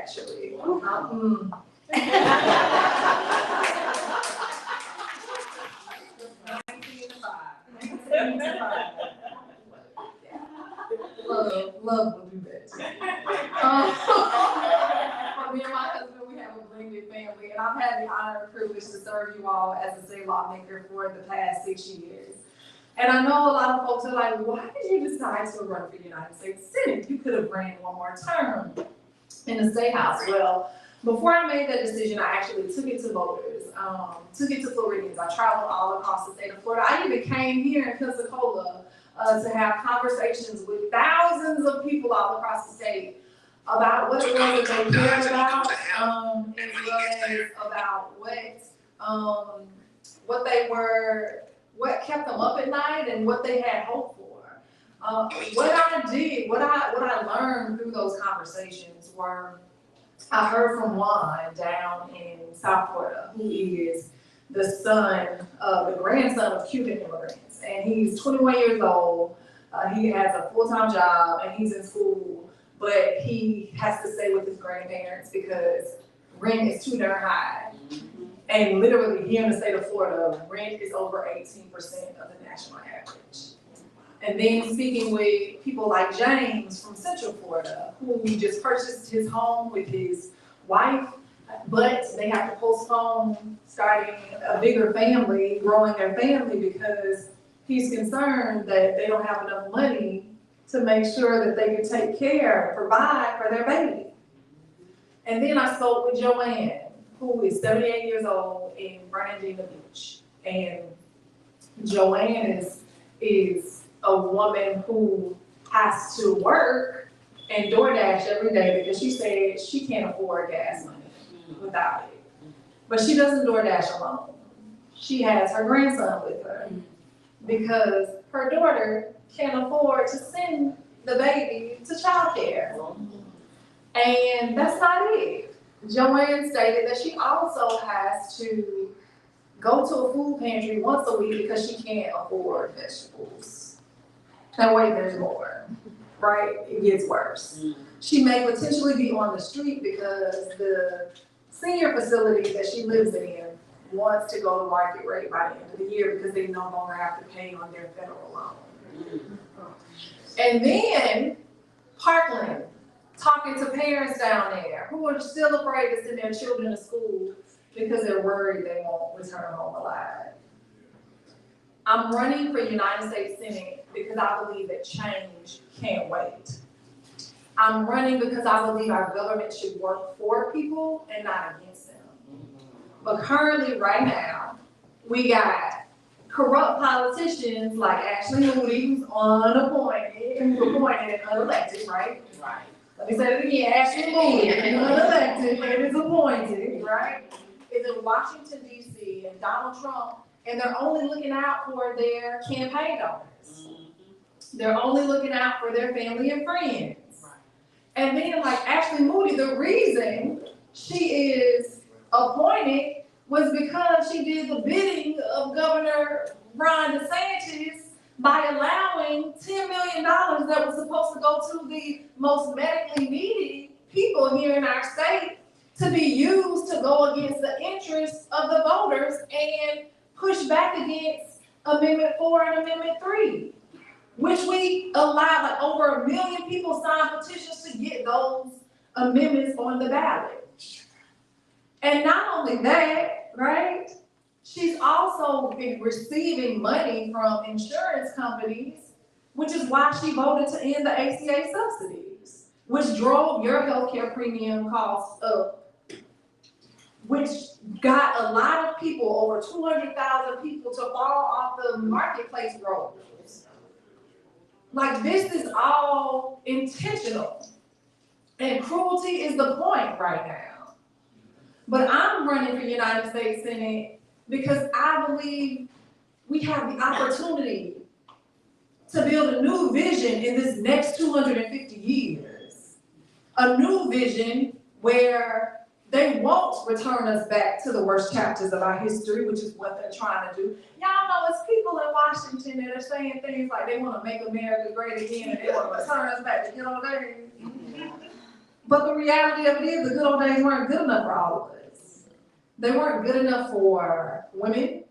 actually. Love will do that. For me and my husband, we have a blended family, and I've had the honor and privilege to serve you all as a state lawmaker for the past 6 years. And I know a lot of folks are like, why did you decide to run for the United States Senate? You could have ran one more term in the State House. Well, before I made that decision, I actually took it to voters, took it to Floridians. I traveled all across the state of Florida. I even came here in Pensacola to have conversations with thousands of people all across the state about what it was that they cared about, as well as about what kept them up at night and what they had hope for. What I learned through those conversations were, I heard from Juan down in South Florida, who is the grandson of Cuban immigrants, and he's 21 years old. He has a full-time job and he's in school, but he has to stay with his grandparents because rent is too darn high. And literally here in the state of Florida, rent is over 18% of the national average. And then speaking with people like James from Central Florida, who just purchased his home with his wife, but they have to postpone starting a bigger family, growing their family, because he's concerned that they don't have enough money to make sure that they can take care, provide for their baby. And then I spoke with Joanne, who is 78 years old in Bernardino Beach. And Joanne is a woman who has to work and DoorDash every day because she said she can't afford gas money without it. But she doesn't DoorDash alone. She has her grandson with her because her daughter can't afford to send the baby to childcare. And that's not it. Joanne stated that she also has to go to a food pantry once a week because she can't afford vegetables. Now wait, there's more, right? It gets worse. She may potentially be on the street because the senior facility that she lives in wants to go to market rate by the end of the year because they no longer have to pay on their federal loan. And then Parkland, talking to parents down there who are still afraid to send their children to school because they're worried they won't return home alive. I'm running for United States Senate because I believe that change can't wait. I'm running because I believe our government should work for people and not against them. But currently, right now, we got corrupt politicians like Ashley Moody, who's appointed and unelected, right? Right. Let me say it again, Ashley Moody, unelected and is appointed, right? Is in Washington, D.C., and Donald Trump, and they're only looking out for their campaign donors. They're only looking out for their family and friends. And then, like Ashley Moody, the reason she is appointed was because she did the bidding of Governor Ron DeSantis by allowing $10 million that was supposed to go to the most medically needy people here in our state to be used to go against the interests of the voters and push back against Amendment 4 and Amendment 3. Which we allowed, like over 1 million people signed petitions to get those amendments on the ballot. And not only that, right? She's also been receiving money from insurance companies, which is why she voted to end the ACA subsidies, which drove your healthcare premium costs up, which got a lot of people, over 200,000 people, to fall off the marketplace rolls. Like, this is all intentional. And cruelty is the point right now. But I'm running for United States Senate because I believe we have the opportunity to build a new vision in this next 250 years. A new vision where they won't return us back to the worst chapters of our history, which is what they're trying to do. Y'all know it's people in Washington that are saying things like they want to make America great again and they want to return us back to ghetto days. But the reality of it is the good old days weren't good enough for all of us. They weren't good enough for women.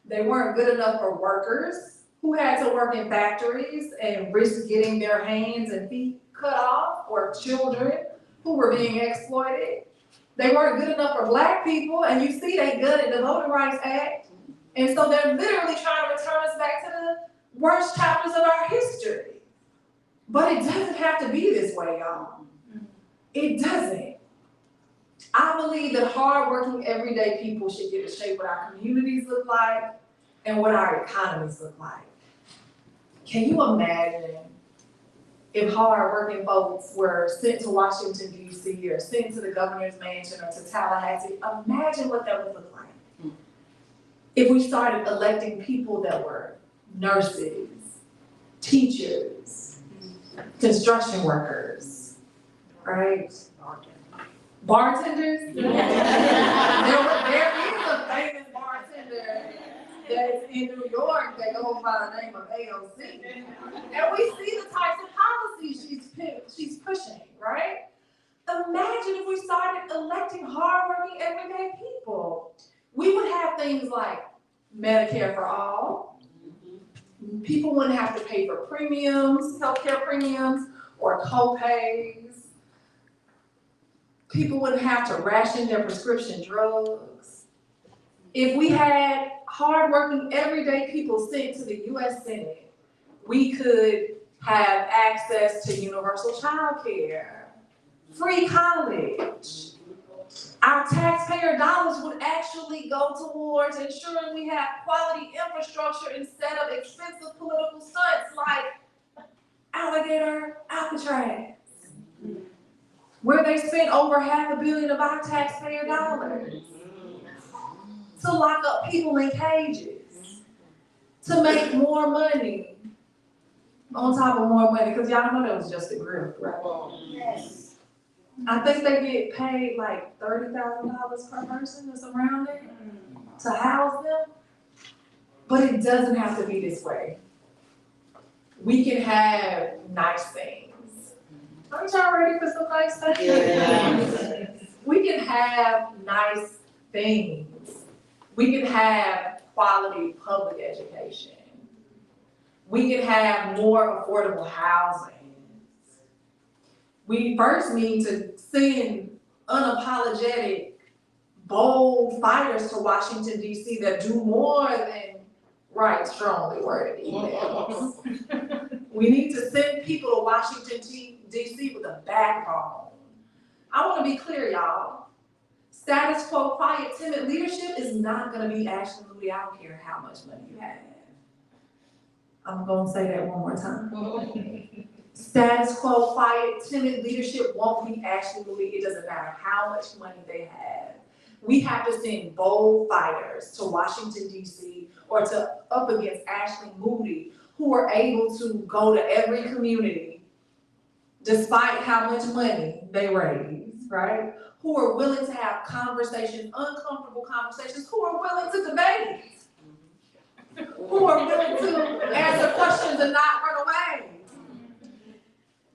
They weren't good enough for workers who had to work in factories and risk getting their hands and feet cut off, or children who were being exploited. They weren't good enough for black people, and you see they gutted the Voting Rights Act. And so they're literally trying to return us back to the worst chapters of our history. But it doesn't have to be this way, y'all. It doesn't. I believe that hardworking, everyday people should get to shape what our communities look like and what our economies look like. Can you imagine if hardworking folks were sent to Washington, D.C., or sent to the governor's mansion or to Tallahassee? Imagine what that would look like. If we started electing people that were nurses, teachers, construction workers, right? Bartenders? There is a famous bartender that's in New York that goes by the name of AOC. And we see the types of policies she's pushing, right? Imagine if we started electing hardworking, everyday people. We would have things like Medicare for all. People wouldn't have to pay for premiums, healthcare premiums, or co-pays. People wouldn't have to ration their prescription drugs. If we had hardworking, everyday people sent to the U.S. Senate, we could have access to universal child care, free college. Our taxpayer dollars would actually go towards ensuring we have quality infrastructure instead of expensive political stunts like Alligator Alcatraz, where they spent over $500 million of our taxpayer dollars to lock up people in cages, to make more money on top of more money, because y'all know that was just a group, right? Yes. I think they get paid like $30,000 per person or around there to house them, but it doesn't have to be this way. We can have nice things. Aren't y'all ready for some nice things? Yeah. We can have nice things. We can have quality public education. We can have more affordable housing. We first need to send unapologetic, bold fighters to Washington, D.C. that do more than write strongly worded emails. We need to send people to Washington, D.C. with a backbone. I want to be clear, y'all. Status quo, quiet, timid leadership is not going to be Ashley Moody. I don't care how much money you have. I'm going to say that one more time. Status quo, quiet, timid leadership won't be Ashley Moody. It doesn't matter how much money they have. We have to send bold fighters to Washington, D.C. or to up against Ashley Moody, who are able to go to every community despite how much money they raise, right? Who are willing to have conversations, uncomfortable conversations, who are willing to debate, who are willing to answer questions and not run away.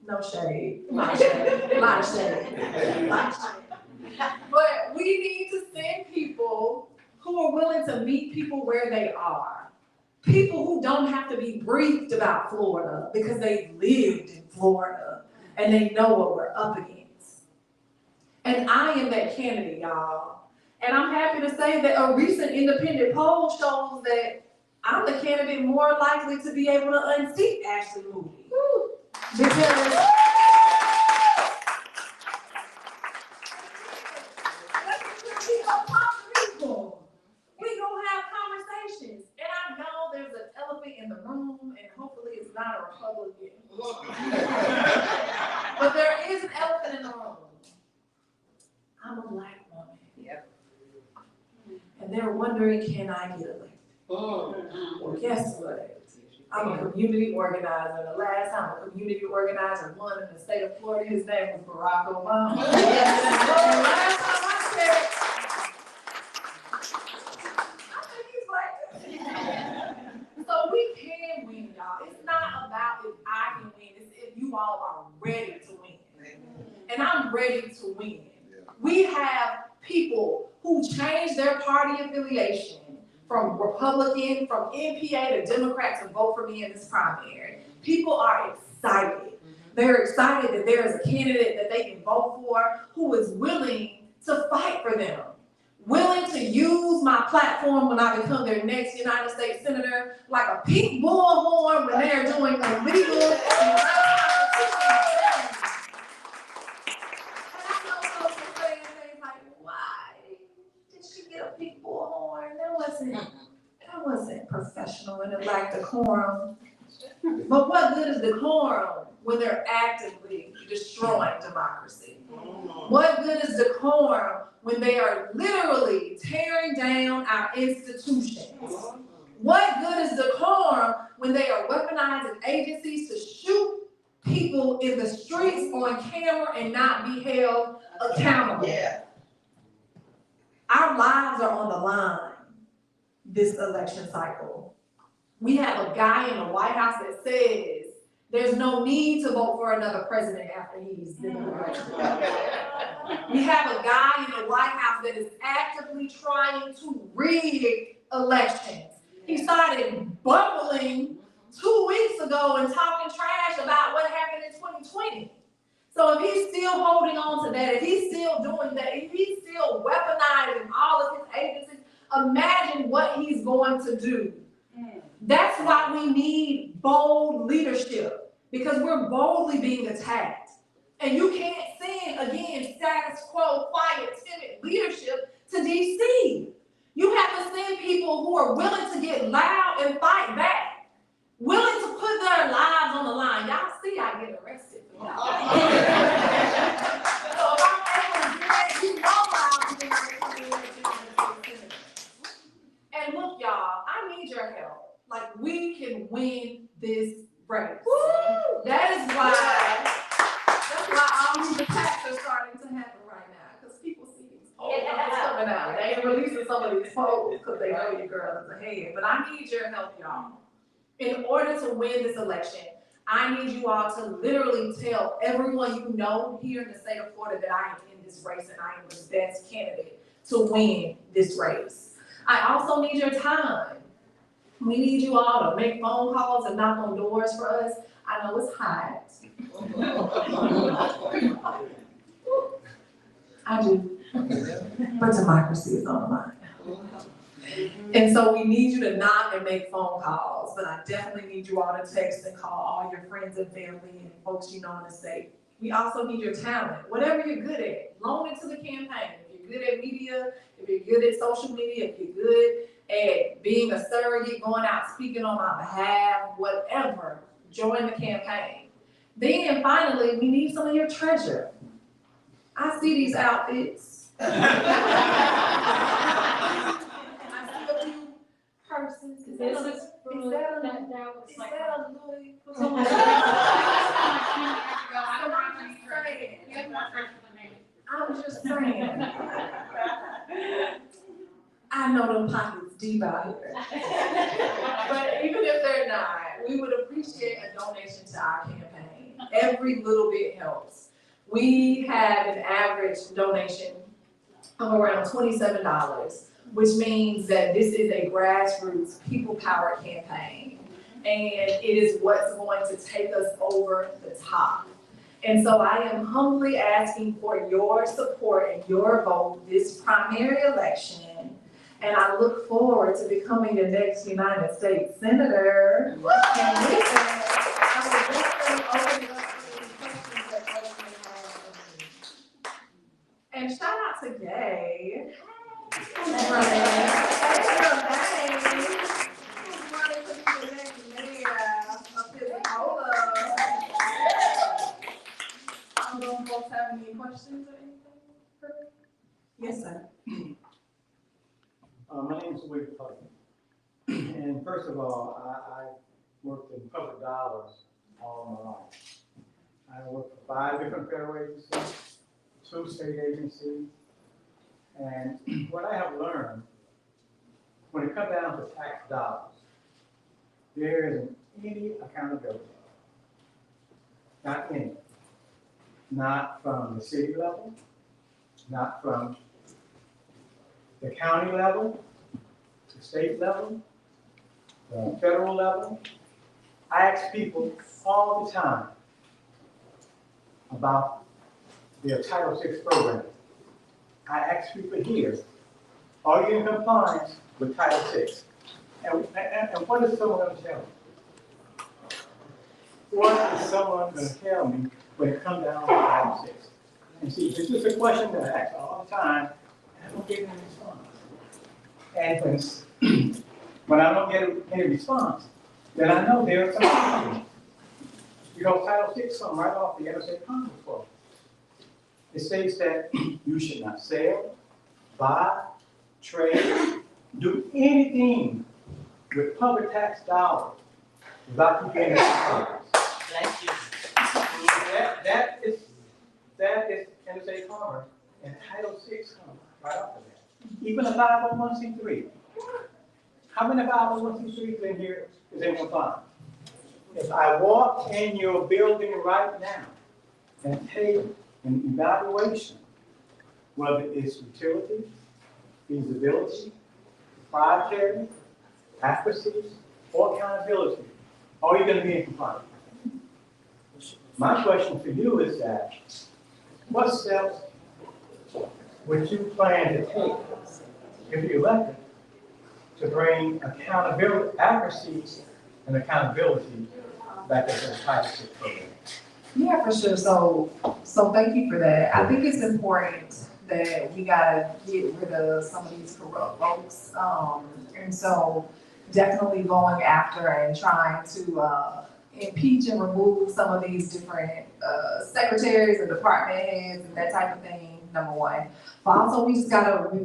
No shade, a lot of shade. But we need to send people who are willing to meet people where they are. People who don't have to be briefed about Florida because they lived in Florida and they know what we're up against. And I am that candidate, y'all. And I'm happy to say that a recent independent poll shows that I'm the candidate more likely to be able to unseat Ashley Moody. Because we gonna have conversations, and I know there's an elephant in the room, and hopefully it's not a Republican. But there is an elephant in the room. I'm a Black woman. Yep. And they're wondering, can I get elected? Well, guess what? I'm a community organizer. The last time a community organizer won in the state of Florida, his name was Barack Obama. And the last time I checked, so we can win, y'all. It's not about if I can win, it's if you all are ready to win. And I'm ready. We have people who change their party affiliation from Republican, from NPA to Democrat to vote for me in this primary. People are excited. They're excited that there is a candidate that they can vote for who is willing to fight for them, willing to use my platform when I become their next United States Senator like a pink bullhorn when they're doing illegal and a pink bullhorn. That wasn't professional and it lacked decorum. But what good is decorum when they're actively destroying democracy? What good is decorum when they are literally tearing down our institutions? What good is decorum when they are weaponizing agencies to shoot people in the streets on camera and not be held accountable? Yeah. Our lives are on the line this election cycle. We have a guy in the White House that says there's no need to vote for another president after he's been elected. We have a guy in the White House that is actively trying to rig elections. He started bumbling 2 weeks ago and talking trash about what happened in 2020. So if he's still holding on to that, if he's still doing that, if he's still weaponizing all of his agencies, imagine what he's going to do. That's why we need bold leadership, because we're boldly being attacked. And you can't send, again, status quo, quiet, timid leadership to DC. You have to send people who are willing to get loud and fight back, willing to put their lives on the line. Y'all see I get arrested for y'all. So if I'm able to do that, you know I'll be able to do it. And look, y'all, I need your help. Like, we can win this race. Woo! That's why all these attacks are starting to happen right now, because people see these polls coming out. They ain't releasing some of these polls because they know your girl is ahead. But I need your help, y'all. In order to win this election, I need you all to literally tell everyone you know here in the state of Florida that I am in this race and I am the best candidate to win this race. I also need your time. We need you all to make phone calls and knock on doors for us. I know it's hot. I do. But democracy is on the line. And so we need you to knock and make phone calls, but I definitely need you all to text and call all your friends and family and folks you know in the state. We also need your talent, whatever you're good at, loan it to the campaign. If you're good at media, if you're good at social media, if you're good at being a surrogate, going out speaking on my behalf, whatever, join the campaign. Then finally, we need some of your treasure. I see these outfits. I see a few persons. Is that a Louis? I'm just saying. I know them pockets deep out here. But even if they're not, we would appreciate a donation to our campaign. Every little bit helps. We have an average donation of around $27, which means that this is a grassroots, people-powered campaign. And it is what's going to take us over the top. And so I am humbly asking for your support and your vote this primary election. And I look forward to becoming the next United States Senator. And with that, I will just open it up for any questions that folks may have for me. And shout out to Gay. Who's running to be the next mayor of Pensacola. I don't know if folks have any questions or anything? Yes, sir. My name is William Putnam. And first of all, I worked in public dollars all my life. I worked for 5 different federal agencies, 2 state agencies. And what I have learned, when it comes down to tax dollars, there isn't any accountability. Not any. Not from the city level, not from the county level, the state level, the federal level. I ask people all the time about their Title VI program. I ask people here, are you in compliance with Title VI? And what is someone going to tell me? What is someone going to tell me when it comes down to Title VI? And see, this is a question that I ask all the time, and I don't get any response. And when I don't get any response, then I know there are some problems. Because Title VI comes right off the Interstate Commerce Clause. It states that you should not sell, buy, trade, do anything with public tax dollars without you getting compliance. Thank you. That is interstate commerce, and Title VI comes right off of that. Even a 501c3. How many 501c3s in here is in compliance? If I walk in your building right now and take an evaluation, whether it's utility, feasibility, proprietary, accuracy, or accountability, are you going to be in compliance? My question for you is that, what steps would you plan to take if you're elected to bring accountability, accuracy, and accountability back into the Title VI program? Yeah, for sure. So thank you for that. I think it's important that we gotta get rid of some of these corrupt folks. And so definitely going after and trying to impeach and remove some of these different secretaries and department heads and that type of thing, number one. But also we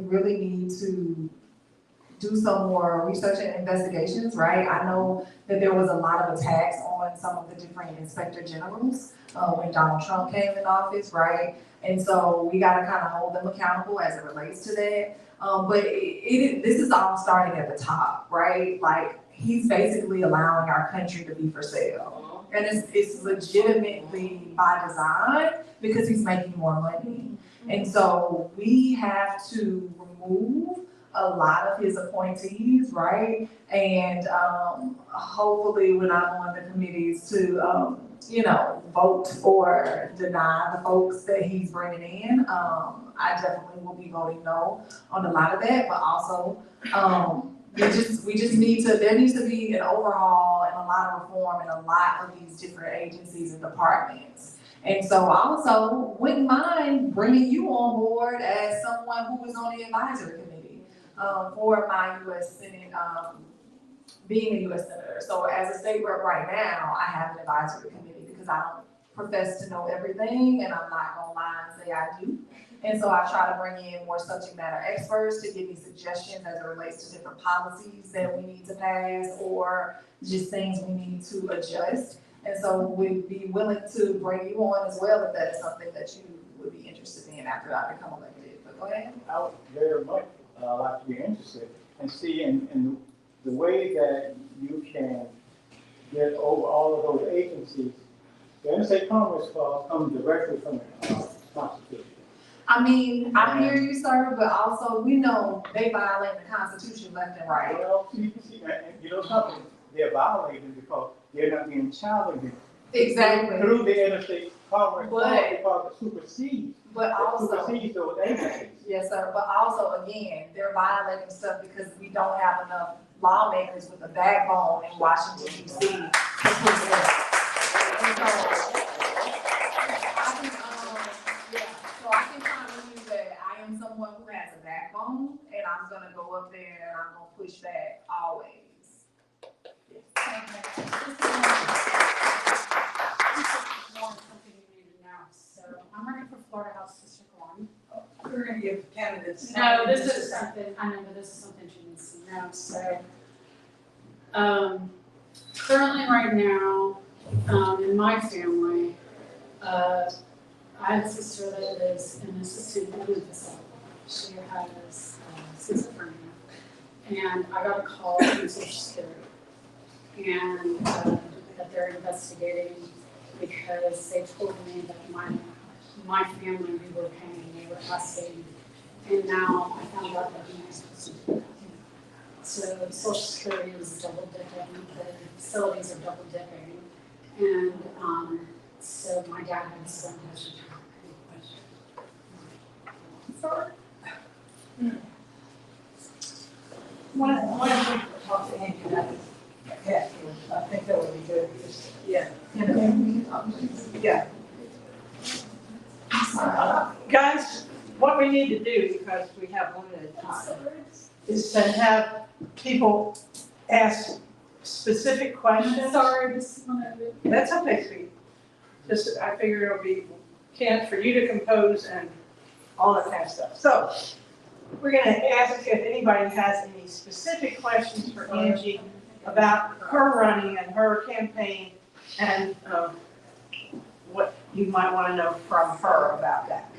really need to do some more research and investigations, right? I know that there was a lot of attacks on some of the different inspector generals when Donald Trump came in office, right? And so we gotta kind of hold them accountable as it relates to that. But this is all starting at the top, right? Like, he's basically allowing our country to be for sale. And it's legitimately by design because he's making more money. And so we have to remove a lot of his appointees, right? And hopefully when I'm on the committees to, vote or deny the folks that he's bringing in, I definitely will be voting no on a lot of that, but also we just need to, there needs to be an overhaul and a lot of reform in a lot of these different agencies and departments. And so I also wouldn't mind bringing you on board as someone who is on the advisory committee for my U.S. Senate, being a U.S. Senator. So as a state rep right now, I have an advisory committee because I don't profess to know everything, and I'm not gonna lie and say I do. And so I try to bring in more subject matter experts to give me suggestions as it relates to different policies that we need to pass or just things we need to adjust. And so we'd be willing to bring you on as well if that is something that you would be interested in after I become elected. But go ahead. I would very much like to be interested and see in the way that you can get over all of those agencies. The Interstate Commerce Clause comes directly from the Constitution. I mean, I hear you, sir, but also we know they violate the Constitution left and right. Well, you know something, they're violating because they're not being challenged. Exactly. Through the Interstate Commerce Clause, But- because it supersedes. But also, Supersedes those agencies. yes, sir, but also, again, they're violating stuff because we don't have enough lawmakers with a backbone in Washington, D.C. to push that. And so I can promise you that I am someone who has a backbone, and I'm gonna go up there and I'm gonna push that always. Something you need to know. So I'm running for Florida House District 1. We're gonna give candidates. No, this is something, I know, but this is something she needs to know. So, currently right now, in my family, I have a sister that is in assisted living facility. She has schizophrenia. And I got a call from Social Security. And that they're investigating because they told me that my my family, we were paying, they were asking, and now I found out that he was supposed to do that. So Social Security is double dipping, the facilities are double dipping, and, so my dad had to send his return. Sorry. One of them talk to Angie about this. Yeah, I think that would be good, because, yeah. Yeah. Guys, what we need to do, because we have limited time, is to have people ask specific questions. Sorry, just one of it. That's okay, sweetie. Just, I figure it'll be, for you to compose and all that kind of stuff. So, we're gonna ask if anybody has any specific questions for Angie about her running and her campaign, and what you might wanna know from her about that.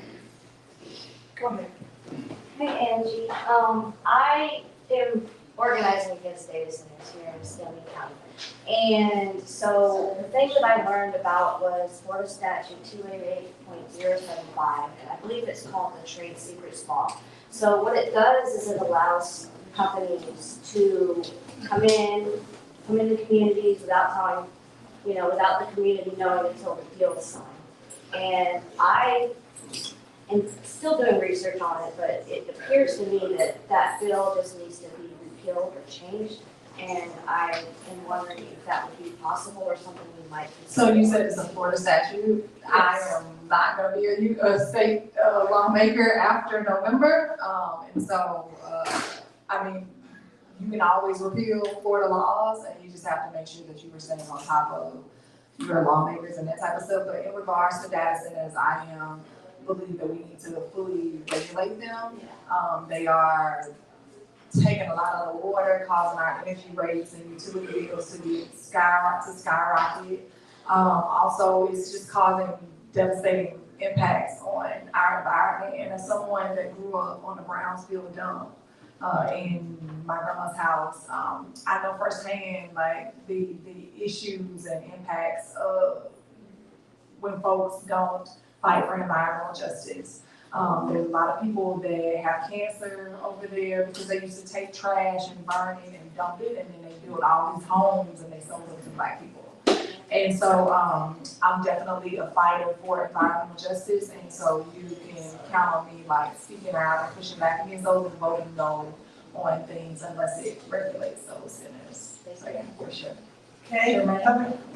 Go ahead. Hey Angie, I am organizing against data centers here in Stanley County. And so the thing that I learned about was Florida Statute 288.075, and I believe it's called the Trade Secrets Law. So what it does is it allows companies to come into communities without telling, without the community knowing until the deal is signed. And I am still doing research on it, but it appears to me that that bill just needs to be repealed or changed. And I am wondering if that would be possible or something we might consider. So you said it's a Florida statute. I am not gonna be a state lawmaker after November. And so, I mean, you can always repeal Florida laws and you just have to make sure that you are staying on top of your lawmakers and that type of stuff. But in regards to data centers, I believe that we need to fully regulate them. They are taking a lot of the water, causing our energy rates and utility bills to skyrocket. Also, it's just causing devastating impacts on our environment. And as someone that grew up on a brownfield dump in my grandma's house, I know firsthand like the issues and impacts of when folks don't fight for environmental justice. There's a lot of people that have cancer over there because they used to take trash and burn it and dump it, and then they build all these homes and they sold them to Black people. And so I'm definitely a fighter for environmental justice, and so you can count on me like speaking out and pushing back against those and voting no on things unless it regulates those centers. So yeah, for sure. Okay,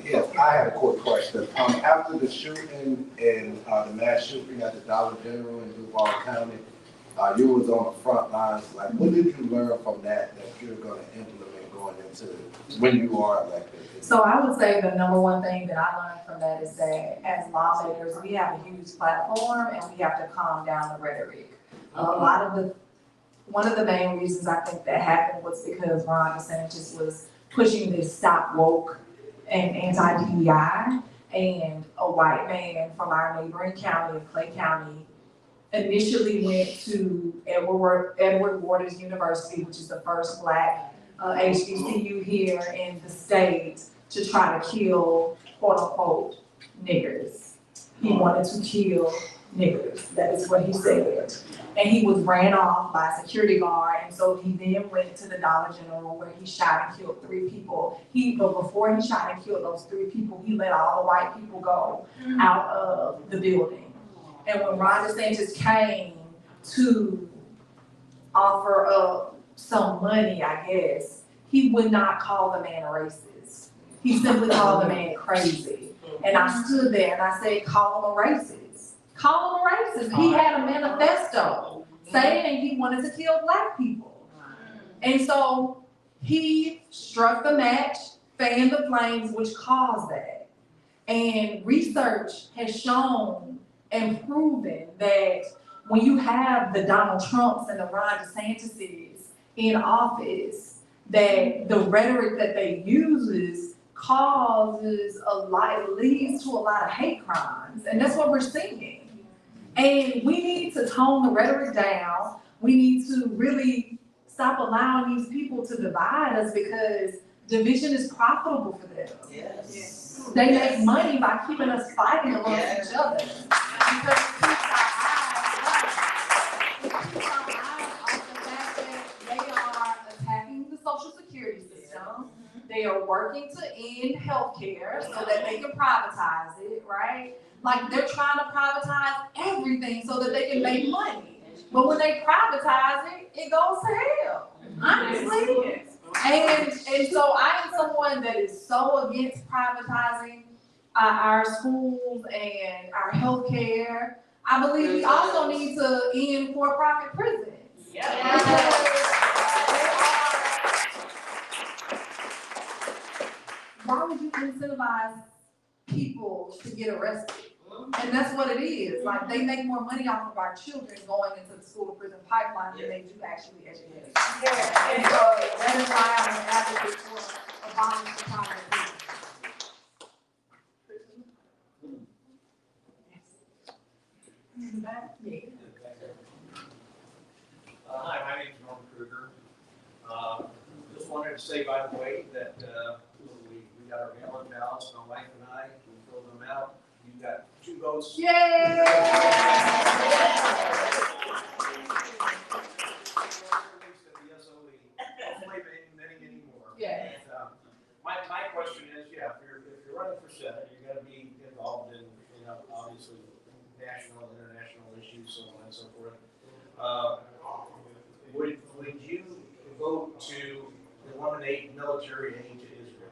Yes, I had a quick question. After the shooting and the mass shooting at the Dollar General in Duval County, you was on the front lines. Like, what did you learn from that you're going to implement going into when you are elected? So I would say the number one thing that I learned from that is that as lawmakers, we have a huge platform and we have to calm down the rhetoric. One of the main reasons I think that happened was because Ron DeSantis was pushing this stop woke and anti-DEI, and a white man from our neighboring county of Clay County initially went to Edward Waters University, which is the first Black HBCU here in the state, to try to kill quote unquote niggers. He wanted to kill niggers, that is what he said. And he was ran off by a security guard, and so he then went to the Dollar General where he shot and killed 3 people. But before he shot and killed those 3 people, he let all the white people go out of the building. And when Ron DeSantis came to offer up some money, I guess, he would not call the man a racist. He simply called the man crazy. And I stood there and I said, call him a racist. Call him a racist. He had a manifesto saying he wanted to kill Black people. And so he struck the match, fanned the flames, which caused that. And research has shown and proven that when you have the Donald Trumps and the Ron DeSantises in office, that the rhetoric that they use causes it leads to a lot of hate crimes. And that's what we're seeing. And we need to tone the rhetoric down. We need to really stop allowing these people to divide us because division is profitable for them. Yes. They make money by keeping us fighting amongst each other. Because it keeps our eyes right. It keeps our eyes off the fact that they are attacking the Social Security system. They are working to end healthcare so that they can privatize it, right? Like they're trying to privatize everything so that they can make money. But when they privatize it, it goes to hell, honestly. And so I am someone that is so against privatizing our schools and our healthcare. I believe we also need to end for-profit prisons. Why would you incentivize people to get arrested? And that's what it is. Like, they make more money off of our children going into the school to prison pipeline than they do actually educating. And so that is why I'm an advocate for abolishing the private prison. Hi, my name's Norm Kruger. Just wanted to say, by the way, that we got our mail-in ballots, my wife and I, we filled them out. You got 2 votes. Yay! Hopefully many more. Yeah. And, my question is, if you're running for Senate, you gotta be involved in, obviously national and international issues, so on and so forth. Would you vote to eliminate military aid to Israel?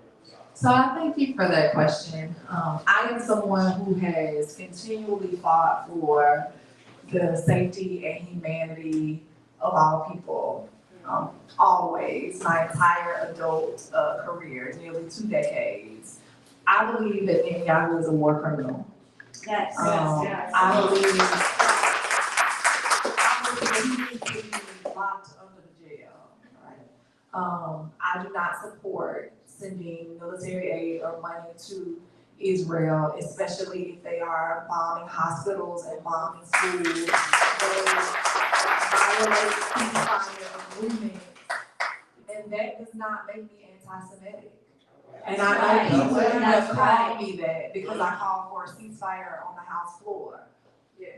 So I thank you for that question. I am someone who has continually fought for the safety and humanity of all people. Always, my entire adult career, nearly 2 decades. I believe that Netanyahu is a war criminal. Yes. I believe that he needs to be locked under the jail, right? I do not support sending military aid or money to Israel, especially if they are bombing hospitals and bombing schools. They violate ceasefire agreements, and that does not make me anti-Semitic. And I know people have called me that because I called for a ceasefire on the House floor.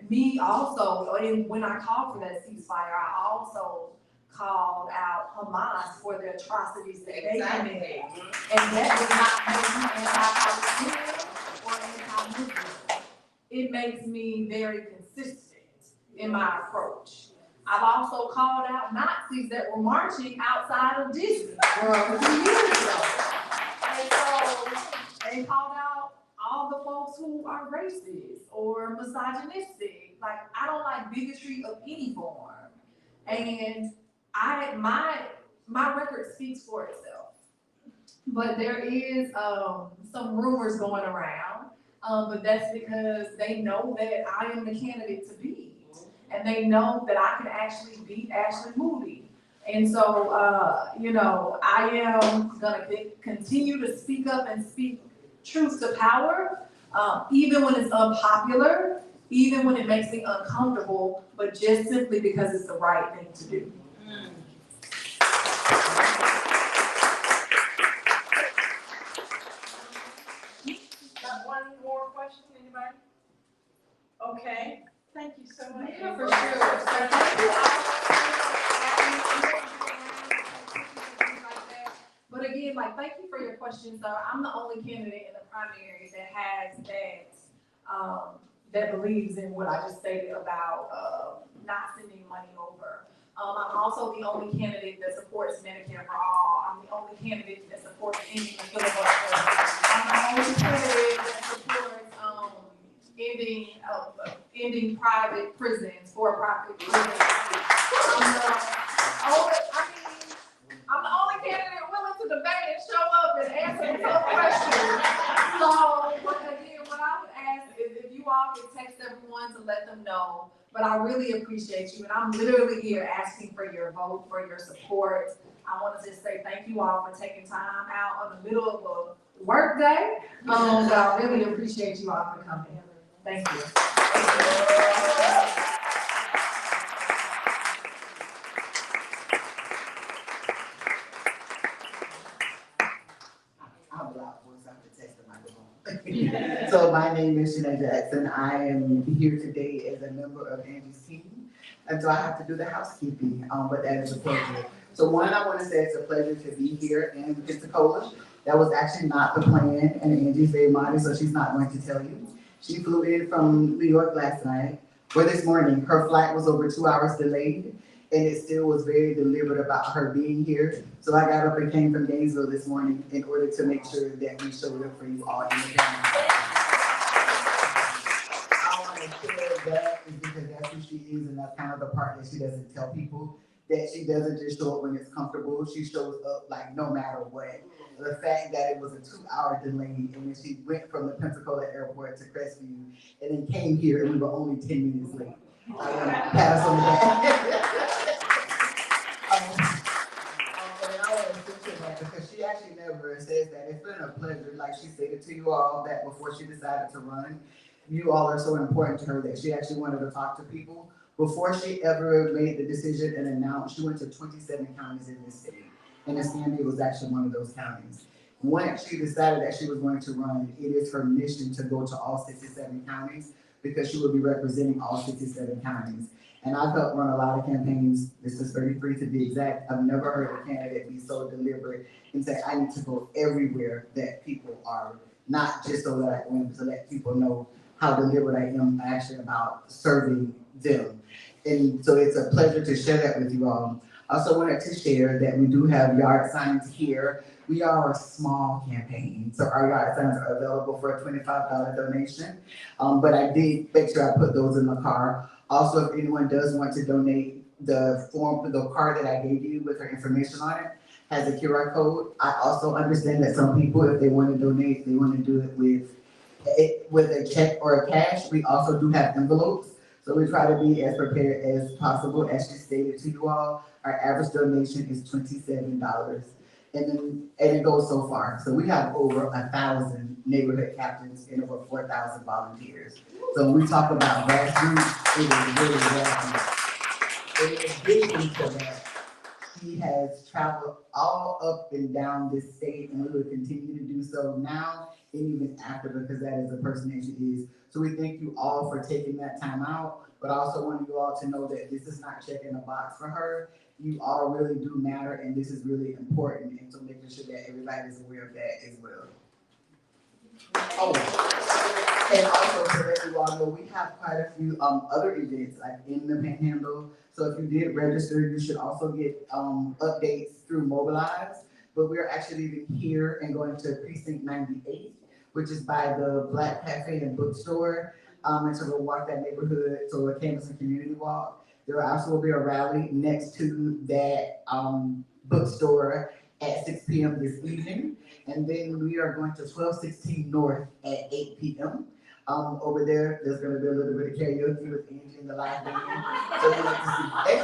Me also, and when I called for that ceasefire, I also called out Hamas for the atrocities that they committed. And that does not make me anti-Palestinian or anti-Muslim. It makes me very consistent in my approach. I've also called out Nazis that were marching outside of Disney World a few years ago. And so they called out all the folks who are racist or misogynistic. Like, I don't like bigotry of any form. And my record speaks for itself. But there is some rumors going around, but that's because they know that I am the candidate to beat. And they know that I can actually beat Ashley Moody. And so, I am gonna continue to speak up and speak truth to power, even when it's unpopular, even when it makes me uncomfortable, but just simply because it's the right thing to do. Got one more question, anybody? Okay, thank you so much. Yeah, for sure. But again, thank you for your question, sir. I'm the only candidate in the primary that has that believes in what I just stated about not sending money over. I'm also the only candidate that supports Medicare for all. I'm the only candidate that supports ending the filibuster. I'm the only candidate that supports ending private prisons, for-profit prisons. I'm the only candidate willing to debate and show up and answer the tough questions. So, again, what I would ask is if you all could text everyone to let them know. But I really appreciate you, and I'm literally here asking for your vote, for your support. I want to just say thank you all for taking time out in the middle of a work day. But I really appreciate you all for coming. Thank you. I'm loud once I can test the microphone. So my name is Angie Jackson. I am here today as a member of Angie's team. And so I have to do the housekeeping, but that is a pleasure. So one, I want to say it's a pleasure to be here in Pensacola. That was actually not the plan, and Angie's very modest, so she's not going to tell you. She flew in from New York last night, or this morning. Her flight was over 2 hours delayed, and it still was very deliberate about her being here. So I got up and came from Gainesville this morning in order to make sure that we showed up for you all in the family. I want to share that is because that's who she is, and that's kind of the part that she doesn't tell people. That she doesn't just show up when it's comfortable. She shows up like no matter what. The fact that it was a 2 hour delay, and when she went from the Pensacola airport to Crestview, and then came here, and we were only 10 minutes late. I want to pat us on the back. And I want to mention that because she actually never says that. It's been a pleasure, like she stated to you all, that before she decided to run, you all are so important to her that she actually wanted to talk to people. Before she ever made the decision and announced, she went to 27 counties in this city, and Escambia was actually one of those counties. Once she decided that she was going to run, it is her mission to go to all 67 counties because she will be representing all 67 counties. And I've helped run a lot of campaigns. This is 33 to be exact. I've never heard a candidate be so deliberate and say, I need to go everywhere that people are, not just so that I can win, to let people know how deliberate I am actually about serving them. And so it's a pleasure to share that with you all. I also wanted to share that we do have yard signs here. We are a small campaign, so our yard signs are available for a $25 donation. But I did make sure I put those in the car. Also, if anyone does want to donate, the card that I gave you with her information on it has a QR code. I also understand that some people, if they want to donate, they want to do it with a check or a cash. We also do have envelopes. So we try to be as prepared as possible. As she stated to you all, our average donation is $27. And it goes so far. So we have over 1,000 neighborhood captains and over 4,000 volunteers. So when we talk about grassroots, it is really grassroots. In addition to that, she has traveled all up and down this state, and we will continue to do so now and even after, because that is the person that she is. So we thank you all for taking that time out, but I also want you all to know that this is not checking a box for her. You all really do matter, and this is really important, and so making sure that everybody is aware of that as well. Oh, and also to let you all know, we have quite a few other events like in the Panhandle. So if you did register, you should also get updates through Mobilize. But we're actually leaving here and going to Precinct 98, which is by the Black Cafe and Bookstore. And so we'll walk that neighborhood, so a campus and community walk. There will also be a rally next to that bookstore at 6 p.m. this evening. And then we are going to 1216 North at 8 p.m. Over there, there's going to be a little bit of karaoke with Angie in the live band. So you like to see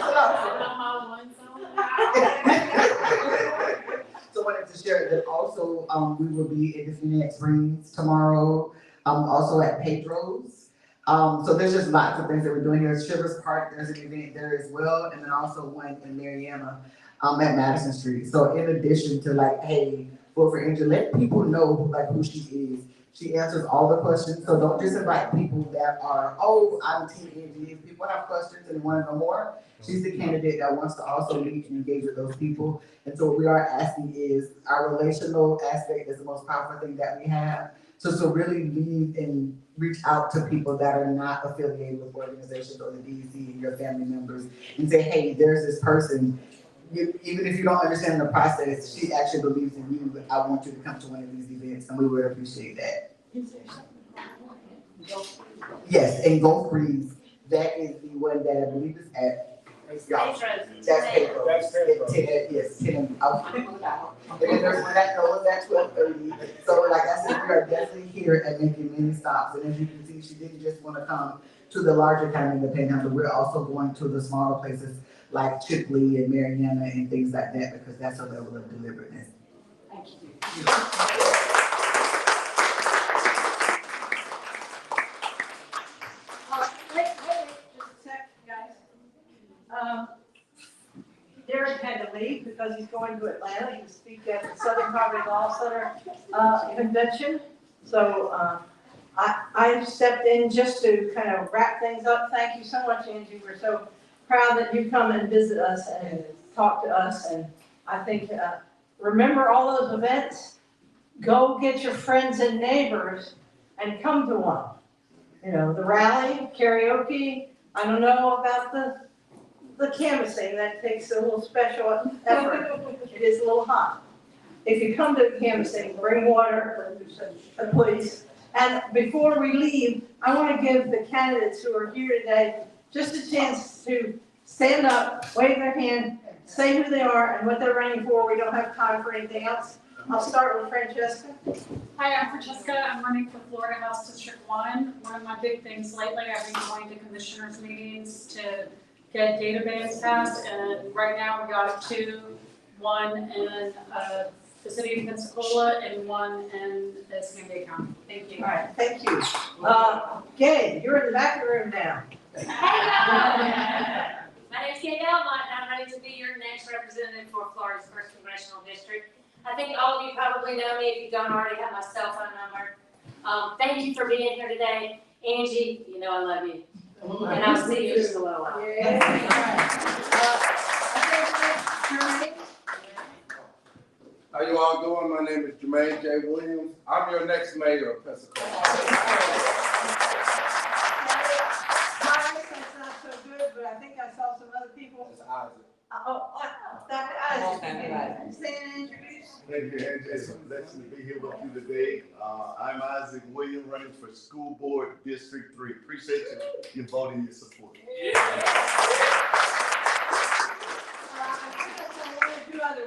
So I wanted to share that also we will be in the Phoenix Springs tomorrow, also at Pedro's. So there's just lots of things that we're doing here. Shivers Park, there's an event there as well, and then also one in Mariana at Madison Street. So in addition to like, hey, vote for Angie, let people know like who she is. She answers all the questions, so don't just invite people that are, oh, I'm Team Angie. If people have questions and want to know more, she's the candidate that wants to also meet and engage with those people. And so what we are asking is, our relational aspect is the most powerful thing that we have. So really lead and reach out to people that are not affiliated with organizations or the DEC and your family members and say, hey, there's this person. Even if you don't understand the process, she actually believes in you. I want you to come to one of these events, and we would appreciate that. Yes, and Go Freeze, that is the one that I believe is at. That's Pedro. Yes, 10. And then there's one that goes at 12:30. So like I said, we are definitely here at making many stops. And as you can see, she didn't just want to come to the larger county in the Panhandle. We're also going to the smaller places like Chipley and Mariana and things like that, because that's a level of deliberateness. Thank you. Wait, just a sec, guys. Derek had to leave because he's going to Atlanta. He will speak at the Southern Poverty Law Center convention. So, I stepped in just to kind of wrap things up. Thank you so much, Angie. We're so proud that you come and visit us and talk to us. And I think, remember all those events? Go get your friends and neighbors and come to one. You know, the rally, karaoke, I don't know about the canvassing, that takes a little special effort. It is a little hot. If you come to the canvassing, bring water, please. And before we leave, I want to give the candidates who are here today just a chance to stand up, wave their hand, say who they are and what they're running for. We don't have time for anything else. I'll start with Francesca. Hi, I'm Francesca. I'm running for Florida House District 1. One of my big things lately, I've been going to commissioners meetings to get database passed, and right now we got 2, one in the city of Pensacola and one in the San Diego County. Thank you. All right, thank you. Gabe, you're in the back of the room now. Hey, my name's Kate Elmont, and I'm ready to be your next representative for Florida's 1st Congressional District. I think all of you probably know me if you don't already have my cell phone number. Thank you for being here today. Angie, you know I love you. And I'll see you in just a little while. How you all doing? My name is Jermaine J. Williams. I'm your next mayor of Pensacola. That's not so good, but I think I saw some other people. It's Isaac. Dr. Isaac, stand and introduce. Thank you, Angie. It's a blessing to be here with you today. I'm Isaac Williams, running for School Board District 3. Appreciate you voting your support.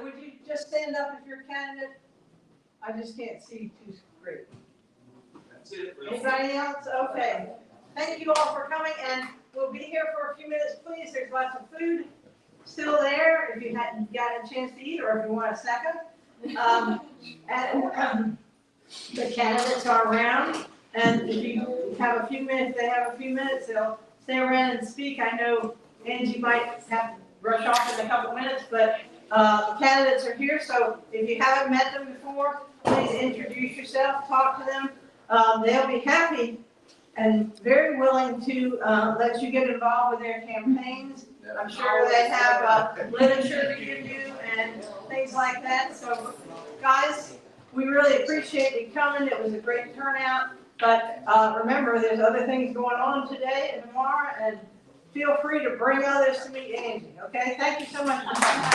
Would you just stand up if you're a candidate? I just can't see too great. That's it. Anybody else? Okay. Thank you all for coming, and we'll be here for a few minutes, please. There's lots of food still there if you hadn't got a chance to eat, or if you want a second. The candidates are around, and if you have a few minutes, they have a few minutes, they'll stay around and speak. I know Angie might have to rush off in a couple minutes, but the candidates are here, so if you haven't met them before, please introduce yourself, talk to them. They'll be happy and very willing to let you get involved with their campaigns. I'm sure they have literature to give you and things like that. So, guys, we really appreciate you coming. It was a great turnout. But remember, there's other things going on today and tomorrow, and feel free to bring others to meet Angie. Okay? Thank you so much for coming.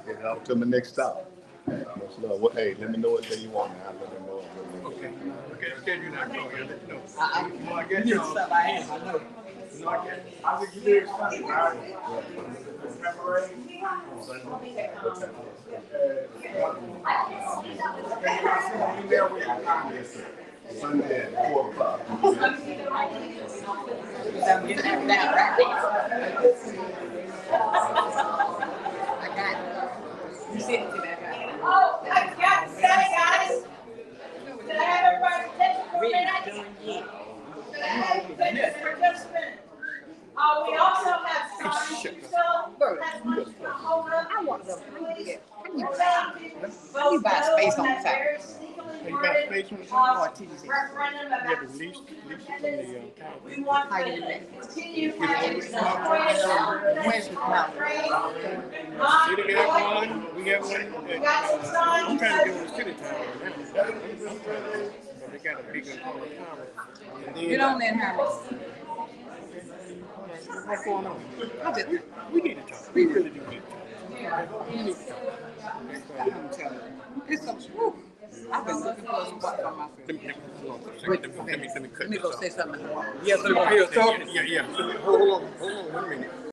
Get out to the next stop. Hey, let me know what day you want now. Let me know. Okay, you're not going, I'll let you know. I guess you know, I am, I know. You know, I think you did something, right? Sunday at 4 o'clock. Oh, I got to say, guys. Did I have everybody's attention for a minute? Did I have your attention for just a minute? We also have signs, you still have money to hold up. I want them. Please. How you buy space on the side? Very sneakily worded, referendum about we want to continue having Where's the crowd? We got one. We got some signs. I'm trying to do it city tower now. But they got a big tower. Get on there, Herman. What's going on? We need to talk. We really do need to talk. I'm telling you. It's some, whew. I've been looking for a spot for myself. Let me cut Let me this go off. say something. Yeah, hold on, 1 minute.